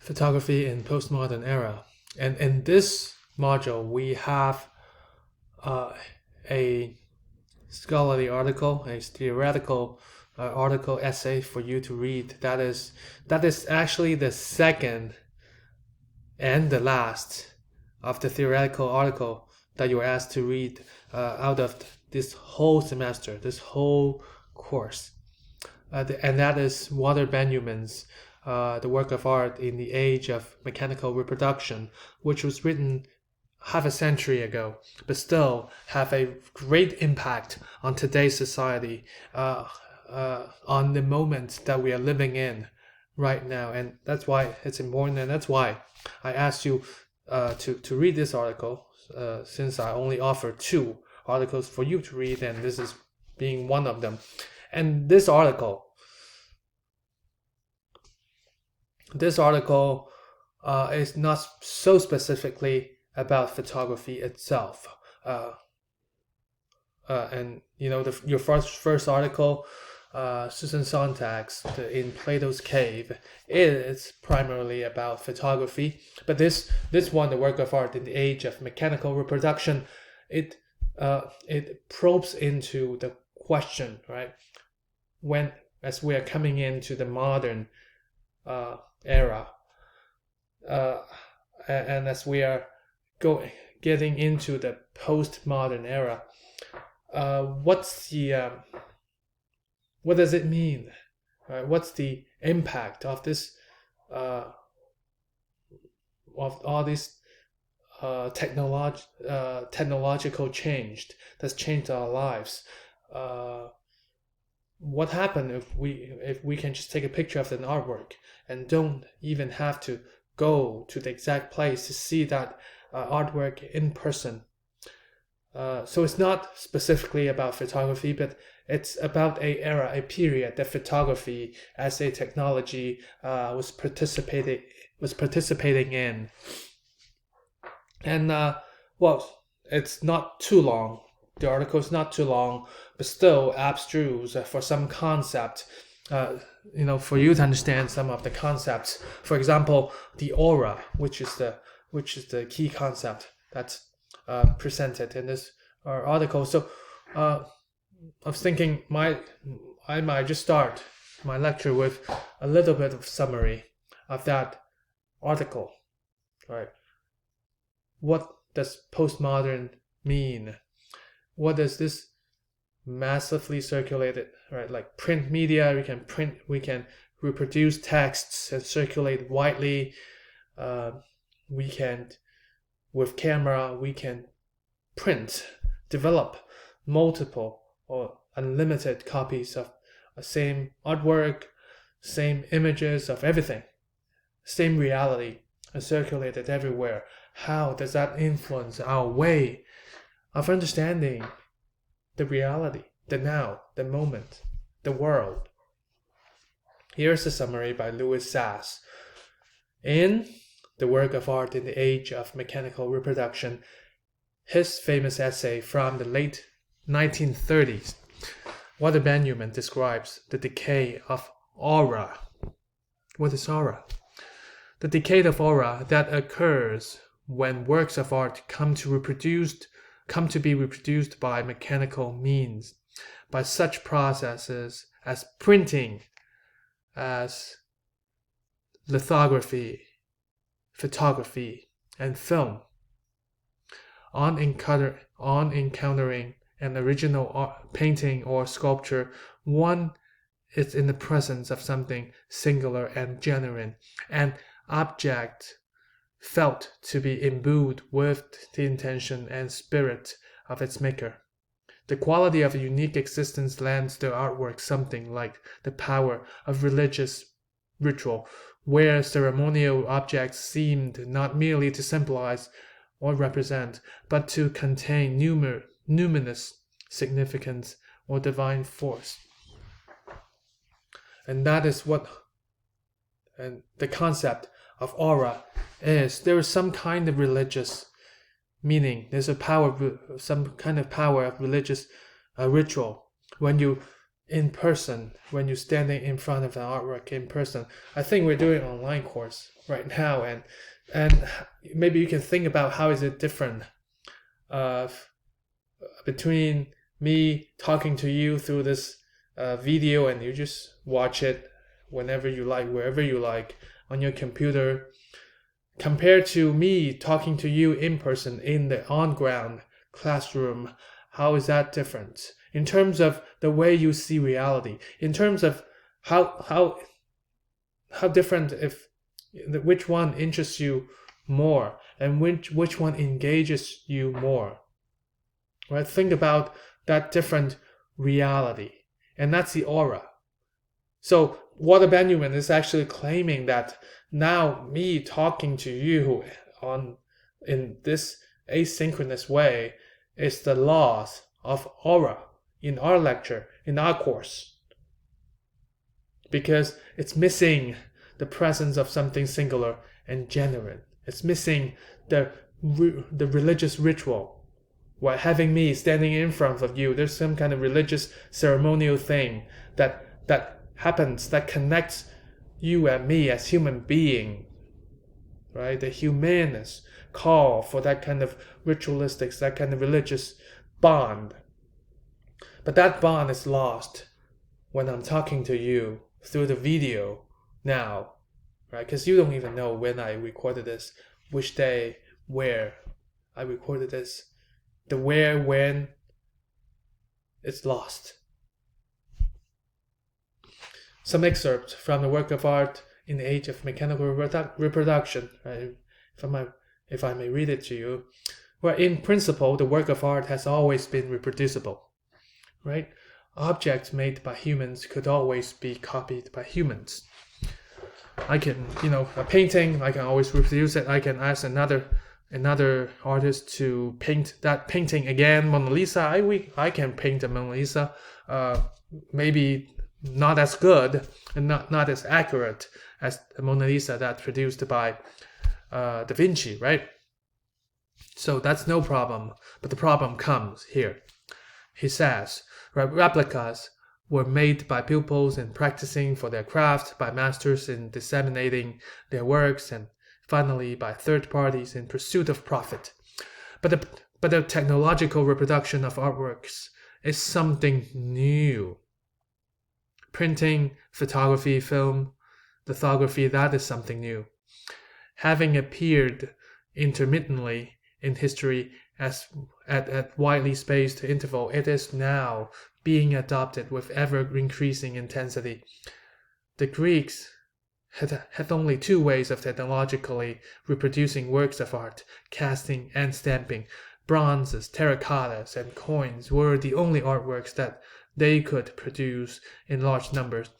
Photography in postmodern era. And in this module, we have a scholarly article, a theoretical article essay for you to read. That is actually the second and the last of the theoretical article that you were asked to read out of this whole semester, this whole course. And that is Walter Benjamin's The Work of Art in the Age of Mechanical Reproduction, which was written half a century ago, but still have a great impact on today's society, on the moment that we are living in right now. And that's why it's important, and that's why I asked you to read this article, since I only offer 2 articles for you to read, and this is being one of them. And this article is not so specifically about photography itself. And your first article, Susan Sontag's In Plato's Cave, is primarily about photography. But this one, The Work of Art in the Age of Mechanical Reproduction, it probes into the question, right? As we are coming into the modern era, and as we are getting into the postmodern era, what does it mean? Right? What's the impact of this, of all this technological change that's changed our lives? What happened if we can just take a picture of an artwork and don't even have to go to the exact place to see that artwork in person? So it's not specifically about photography, but it's about a period that photography as a technology was participating in. And it's not too long. The article is not too long, but still abstruse for some concept. For you to understand some of the concepts. For example, the aura, which is the key concept that's presented in this article. So I was thinking I might just start my lecture with a little bit of summary of that article. Right? What does postmodern mean? What does this massively circulated, right? Like print media, we can reproduce texts and circulate widely. With camera, we can develop multiple or unlimited copies of the same artwork, same images of everything, same reality, and circulate it everywhere. How does that influence our way of understanding the reality, the now, the moment, the world? Here's a summary by Louis Sass. In The Work of Art in the Age of Mechanical Reproduction, his famous essay from the late 1930s, Walter Benjamin describes the decay of aura. What is aura? The decay of aura that occurs when works of art come to be reproduced by mechanical means, by such processes as printing, as lithography, photography, and film. On encountering an original painting or sculpture, one is in the presence of something singular and genuine, an object felt to be imbued with the intention and spirit of its maker. The quality of a unique existence lends the artwork something like the power of religious ritual, where ceremonial objects seemed not merely to symbolize or represent, but to contain numinous significance or divine force. And that is what the concept of aura is. There is some kind of religious meaning. There's some kind of power of religious ritual. When you in person when you're standing in front of an artwork in person. I think we're doing an online course right now, and maybe you can think about how is it different between me talking to you through this video, and you just watch it whenever you like, wherever you like, on your computer, compared to me talking to you in person in the on-ground classroom. How is that different in terms of the way you see reality, in terms of how different, if which one interests you more, and which one engages you more, right? Think about that different reality, and that's the aura. So Walter Benjamin is actually claiming that now me talking to you in this asynchronous way is the laws of aura in our lecture, in our course, because it's missing the presence of something singular and genuine. It's missing the religious ritual. While having me standing in front of you, there's some kind of religious ceremonial thing that happens, that connects you and me as human beings, right? The humanist call for that kind of ritualistic, that kind of religious bond. But that bond is lost when I'm talking to you through the video now, right? Because you don't even know when I recorded this, which day, where I recorded this. The where, when, it's lost. Some excerpts from the work of art in the age of mechanical reproduction, right? If I may read it to you, where in principle the work of art has always been reproducible, right? Objects made by humans could always be copied by humans. I can, a painting, I can always reproduce it. I can ask another artist to paint that painting again. Mona Lisa, I can paint a Mona Lisa, maybe not as good and not as accurate as the Mona Lisa that's produced by Da Vinci, right? So that's no problem. But the problem comes here. He says, replicas were made by pupils in practicing for their craft, by masters in disseminating their works, and finally by third parties in pursuit of profit. But the technological reproduction of artworks is something new. Printing, photography, film, lithography, that is something new. Having appeared intermittently in history as at widely spaced interval, it is now being adopted with ever-increasing intensity. The Greeks had only two ways of technologically reproducing works of art: casting and stamping. Bronzes, terracottas, and coins were the only artworks that they could produce in large numbers.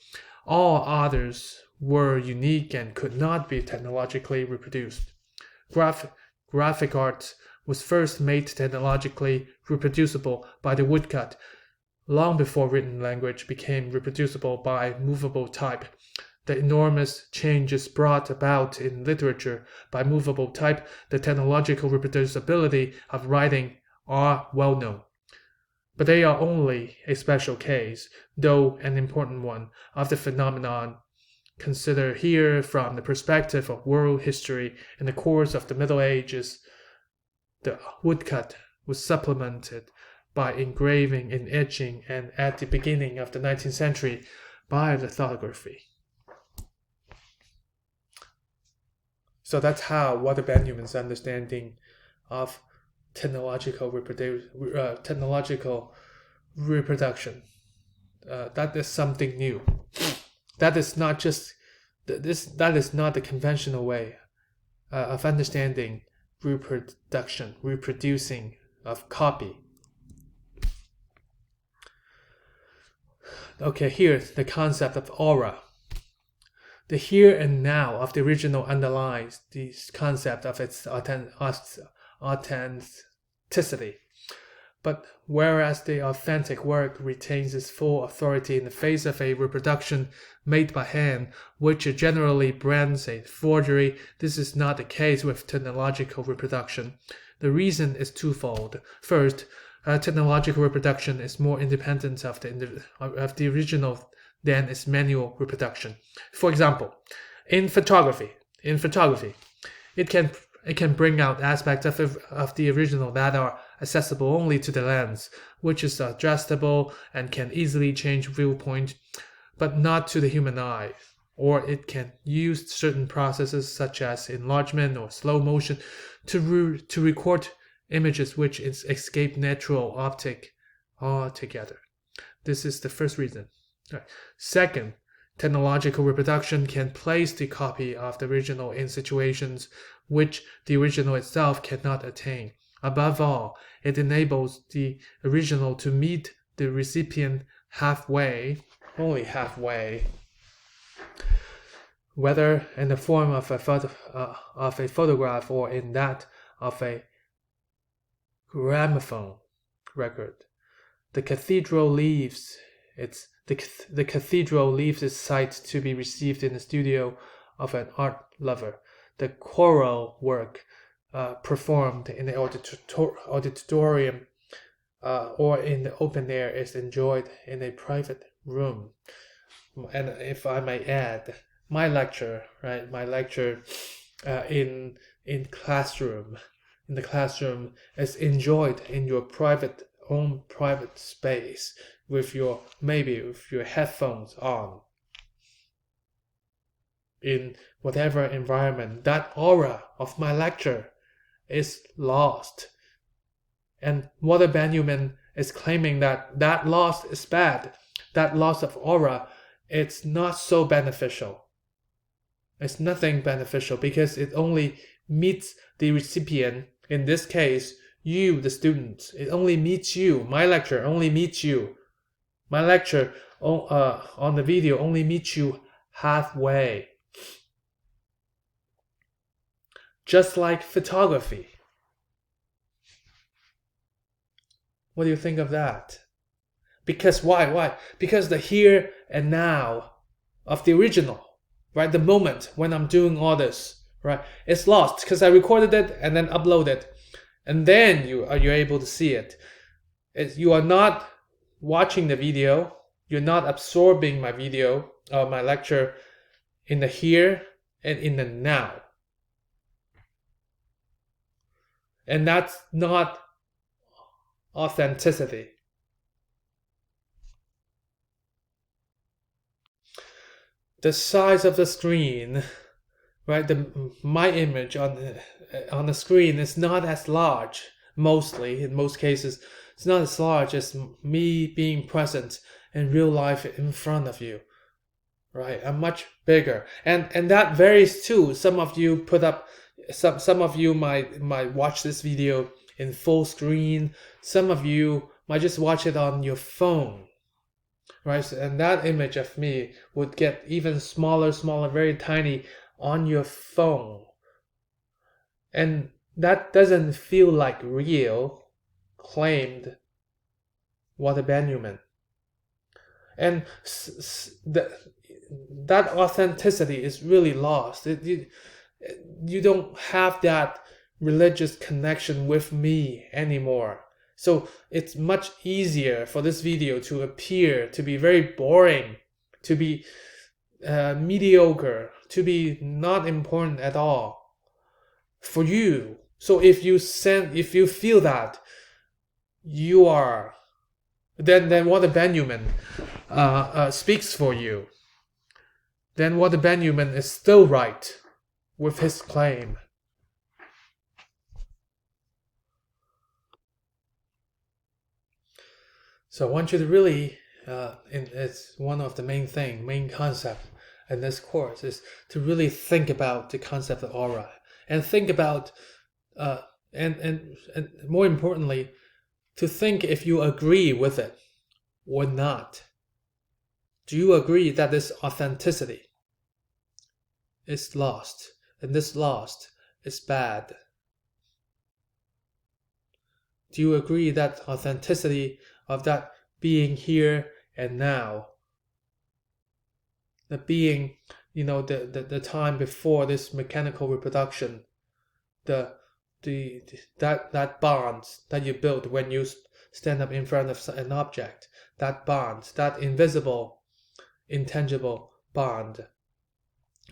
All others were unique and could not be technologically reproduced. Graphic art was first made technologically reproducible by the woodcut, long before written language became reproducible by movable type. The enormous changes brought about in literature by movable type, the technological reproducibility of writing, are well known. But they are only a special case, though an important one, of the phenomenon. Consider here from the perspective of world history. In the course of the Middle Ages, the woodcut was supplemented by engraving and etching, and at the beginning of the 19th century, by lithography. So that's how Walter Benjamin's understanding of technological reproduction. That is something new. That is not just that is not the conventional way of understanding reproduction, reproducing of copy. Okay, here's the concept of aura. The here and now of the original underlies the concept of its authenticity. But whereas the authentic work retains its full authority in the face of a reproduction made by hand, which generally brands a forgery, this is not the case with technological reproduction. The reason is twofold. First, technological reproduction is more independent of the original than its manual reproduction. For example, in photography, it can bring out aspects of the original that are accessible only to the lens, which is adjustable and can easily change viewpoint, but not to the human eye. Or it can use certain processes such as enlargement or slow motion to record images which escape natural optic altogether. This is the first reason. Second, technological reproduction can place the copy of the original in situations which the original itself cannot attain. Above all, it enables the original to meet the recipient halfway, only halfway, whether in the form of a photograph or in that of a gramophone record. The cathedral leaves its site to be received in the studio of an art lover. The choral work performed in the auditorium or in the open air is enjoyed in a private room. And if I may add, my lecture in the classroom is enjoyed in your own private space with your headphones on. In whatever environment, that aura of my lecture is lost. And Walter Benjamin is claiming that loss is bad. That loss of aura, it's not so beneficial. It's nothing beneficial because it only meets the recipient. In this case, you, the students. It only meets you. My lecture only meets you. My lecture on the video only meets you halfway. Just like photography. What do you think of that? Because why? Because the here and now of the original, right? The moment when I'm doing all this, right? It's lost because I recorded it and then uploaded it. And then you're able to see it. You are not watching the video. You're not absorbing my video or my lecture in the here and in the now. And that's not authenticity. The size of the screen, right? My image on the screen is not as large. Mostly, in most cases, it's not as large as me being present in real life in front of you, right? I'm much bigger, and that varies too. Some of you put up, some of you might watch this video in full screen. Some of you might just watch it on your phone. Right, and that image of me would get even smaller, very tiny on your phone. And that doesn't feel like real, claimed Walter Benjamin. And that authenticity is really lost. You don't have that religious connection with me anymore. So it's much easier for this video to appear to be very boring, to be mediocre, to be not important at all for you. So if you feel that you are, then Walter Benjamin speaks for you. Then Walter Benjamin is still right with his claim. So I want you to really, it's one of the main concept in this course is to really think about the concept of aura and think about, and more importantly, to think if you agree with it or not. Do you agree that this authenticity is lost, and this lost is bad? Do you agree that authenticity of that being here and now, the being, the time before this mechanical reproduction, that bonds that you build when you stand up in front of an object. That bond, that invisible, intangible bond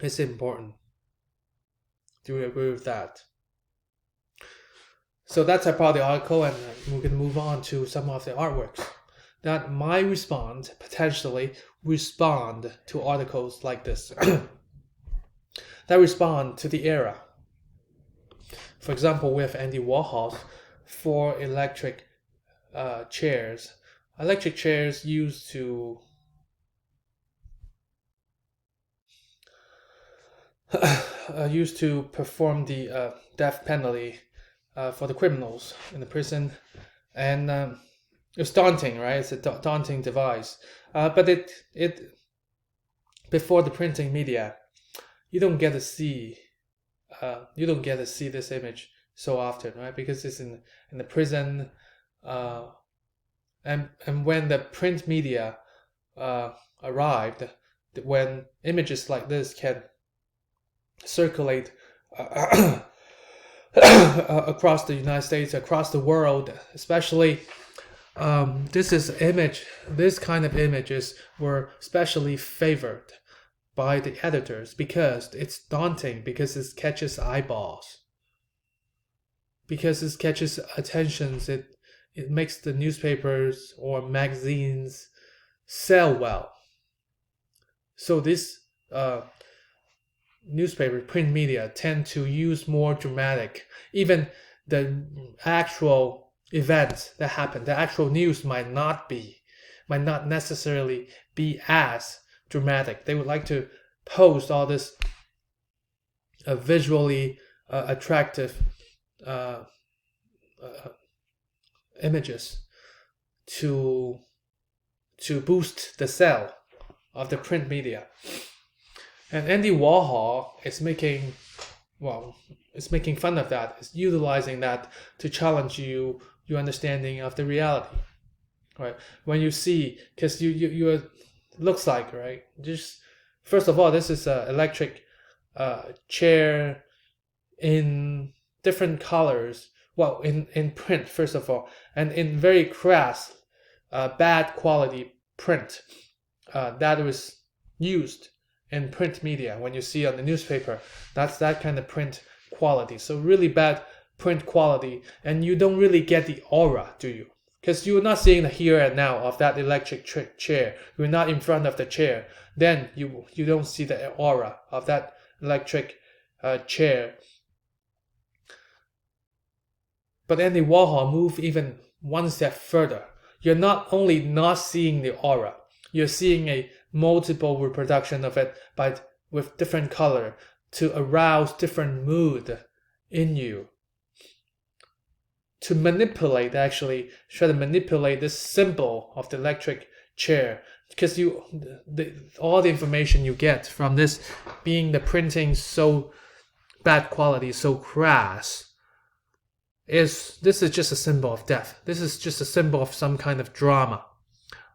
is important. Do you agree with that? So that's a part of the article, and we're going to move on to some of the artworks that might potentially respond to articles like this, that respond to the era. For example, we have Andy Warhol's 4 electric chairs. Electric chairs used to perform the death penalty for the criminals in the prison, and it's daunting, right? It's a daunting device. But it before the printing media, you don't get to see this image so often, right? Because it's in the prison, and when the print media arrived, when images like this can circulate across the United States, across the world, especially. This kind of images were specially favored by the editors because it's daunting, because it catches eyeballs, because it catches attentions. It makes the newspapers or magazines sell well. So this newspaper, print media tend to use more dramatic. Even the actual events that happen, the actual news might not necessarily be as dramatic. They would like to post all this visually attractive images to boost the sale of the print media. And Andy Warhol is making fun of that. It's utilizing that to challenge your understanding of the reality, right? When you see, because you looks like, right? Just first of all, this is an electric chair in different colors. Well, in print first of all, and in very crass, bad quality print that was used in print media. When you see on the newspaper, that's that kind of print quality. So really bad print quality, and you don't really get the aura, do you? Because you're not seeing the here and now of that electric chair. You're not in front of the chair. Then you don't see the aura of that electric chair. But Andy Warhol moved even one step further. You're not only not seeing the aura, you're seeing a multiple reproduction of it, but with different color to arouse different mood in you. To manipulate, actually, try to manipulate this symbol of the electric chair, because all the information you get from this being the printing so bad quality, so crass, this is just a symbol of death. This is just a symbol of some kind of drama.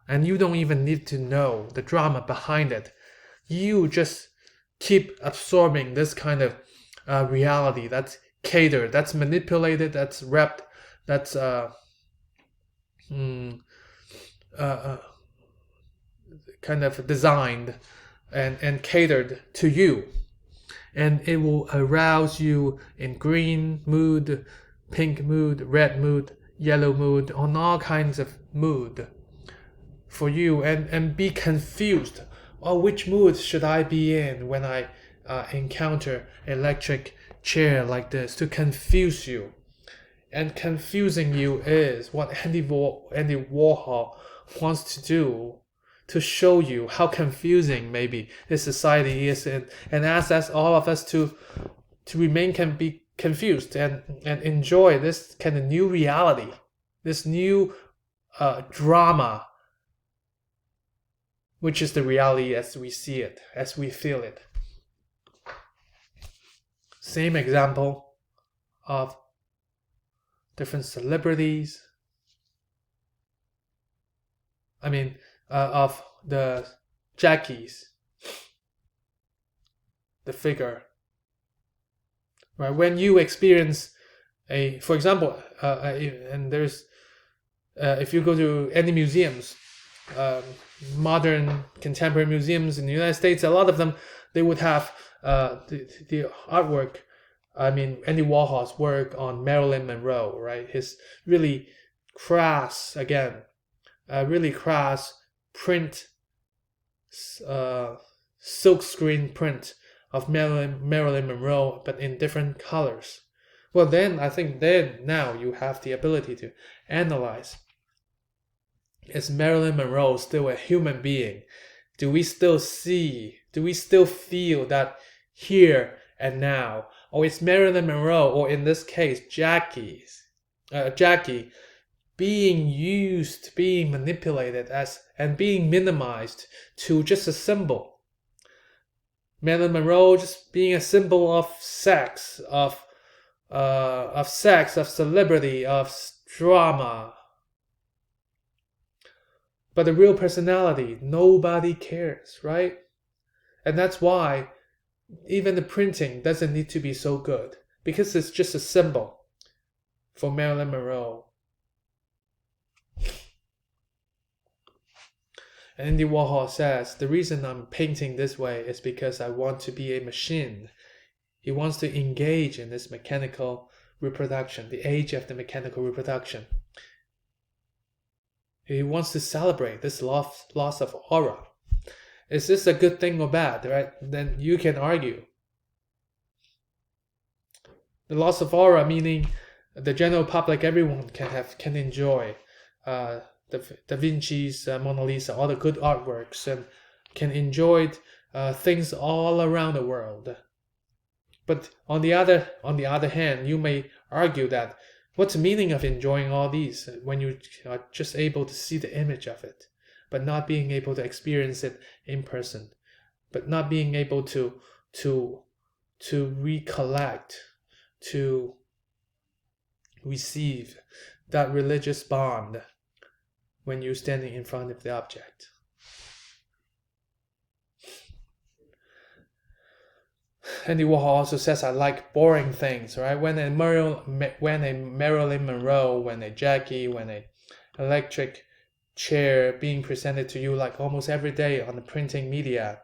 And you don't even need to know the drama behind it. You just keep absorbing this kind of reality that's catered, that's manipulated, that's wrapped, that's kind of designed and catered to you. And it will arouse you in green mood, pink mood, red mood, yellow mood, on all kinds of mood for you, and be confused. Oh, which mood should I be in when I encounter electric chair like this? To confuse you. And confusing you is what Andy Warhol wants to do, to show you how confusing maybe this society is, and ask us, all of us, to remain be confused and enjoy this kind of new reality, this new drama, which is the reality as we see it, as we feel it. Same example of different celebrities. Of the Jackies, the figure. Right, when you experience for example, and there's if you go to any museums, modern contemporary museums in the United States, a lot of them, they would have the artwork. I mean, Andy Warhol's work on Marilyn Monroe, right? His really crass, again, really crass print, silk screen print of Marilyn Monroe, but in different colors. Well, then I think now you have the ability to analyze. Is Marilyn Monroe still a human being? Do we still feel that here and now? Or is Marilyn Monroe, or in this case, Jackie, being used, being manipulated and being minimized to just a symbol? Marilyn Monroe just being a symbol of sex, of celebrity, of drama. But the real personality, nobody cares, right? And that's why even the printing doesn't need to be so good, because it's just a symbol for Marilyn Monroe. And Andy Warhol says, the reason I'm painting this way is because I want to be a machine. He wants to engage in this mechanical reproduction, the age of the mechanical reproduction. He wants to celebrate this loss of aura. Is this a good thing or bad, right? Then you can argue. The loss of aura, meaning the general public, everyone can enjoy Da Vinci's Mona Lisa, all the good artworks, and can enjoy things all around the world. But on the other hand, you may argue that what's the meaning of enjoying all these when you are just able to see the image of it, but not being able to experience it in person, but not being able to recollect, to receive that religious bond when you're standing in front of the object. Andy Warhol also says, I like boring things, right? When a Marilyn Monroe, when a Jackie, when a electric chair being presented to you like almost every day on the printing media,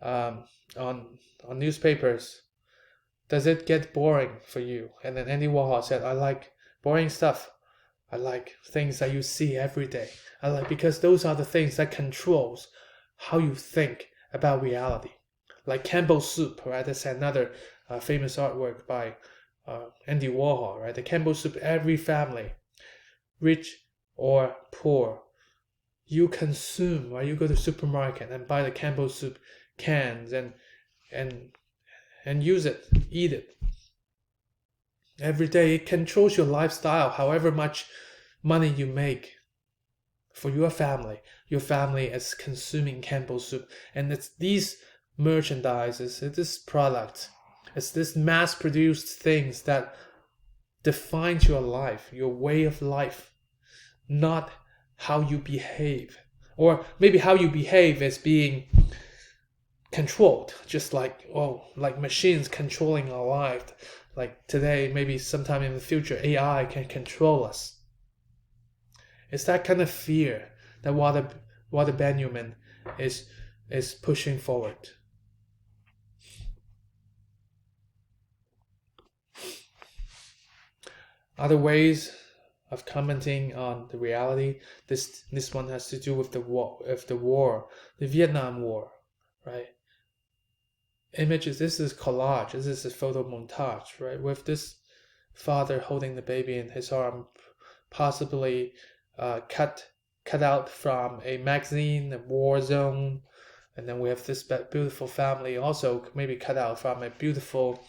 on newspapers, does it get boring for you? And then Andy Warhol said, I like boring stuff. I like things that you see every day. I like, because those are the things that controls how you think about reality. Like Campbell's soup, right? That's another famous artwork by Andy Warhol, right? The Campbell's soup, every family, rich or poor, you consume, right? You go to the supermarket and buy the Campbell's soup cans and use it, eat it. Every day, it controls your lifestyle, however much money you make for your family. Your family is consuming Campbell's soup. And it's these merchandises, it's this product, it's this mass-produced things that defines your life, your way of life, not how you behave. Or maybe how you behave is being controlled, just like machines controlling our life. Like today, maybe sometime in the future, AI can control us. It's that kind of fear that Walter Benjamin is pushing forward. Other ways of commenting on the reality. This one has to do with the war, the Vietnam War, right? Images. This is collage. This is a photo montage, right? With this father holding the baby in his arm, possibly cut out from a magazine, a war zone, and then we have this beautiful family, also maybe cut out from a beautiful,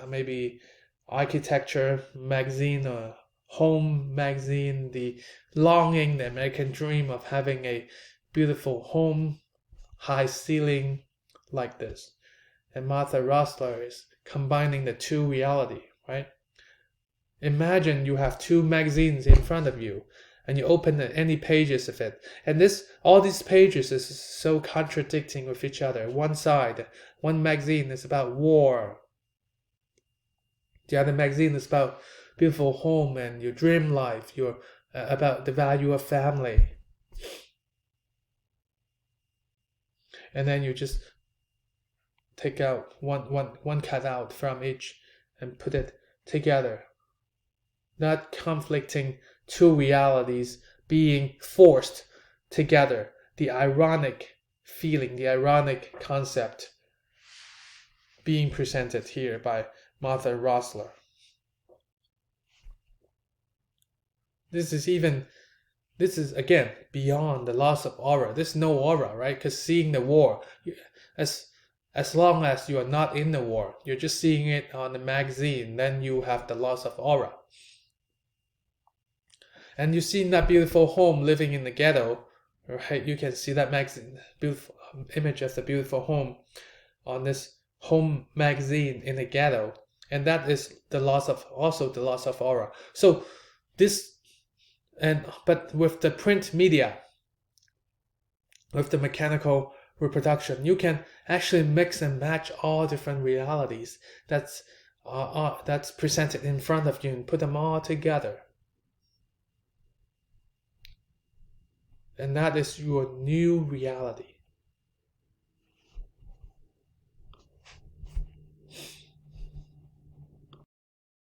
maybe architecture magazine or home magazine, the longing, the American dream of having a beautiful home, high ceiling like this. And Martha Rosler is combining the two reality, right? Imagine you have two magazines in front of you, and you open any pages of it, and all these pages is so contradicting with each other. One side, one magazine is about war. The other magazine is about beautiful home and your dream life, your about the value of family. And then you just take out one cutout from each and put it together. Not conflicting two realities being forced together. The ironic feeling, the ironic concept being presented here by Martha Rosler. This is again beyond the loss of aura. There's no aura, right? Because seeing the war, as long as you are not in the war, you're just seeing it on the magazine, then you have the loss of aura. And you see that beautiful home living in the ghetto, right? You can see that magazine, beautiful image of the beautiful home on this home magazine in the ghetto, and that is also the loss of aura. So but with the print media, with the mechanical reproduction, you can actually mix and match all different realities that's presented in front of you and put them all together. And that is your new reality.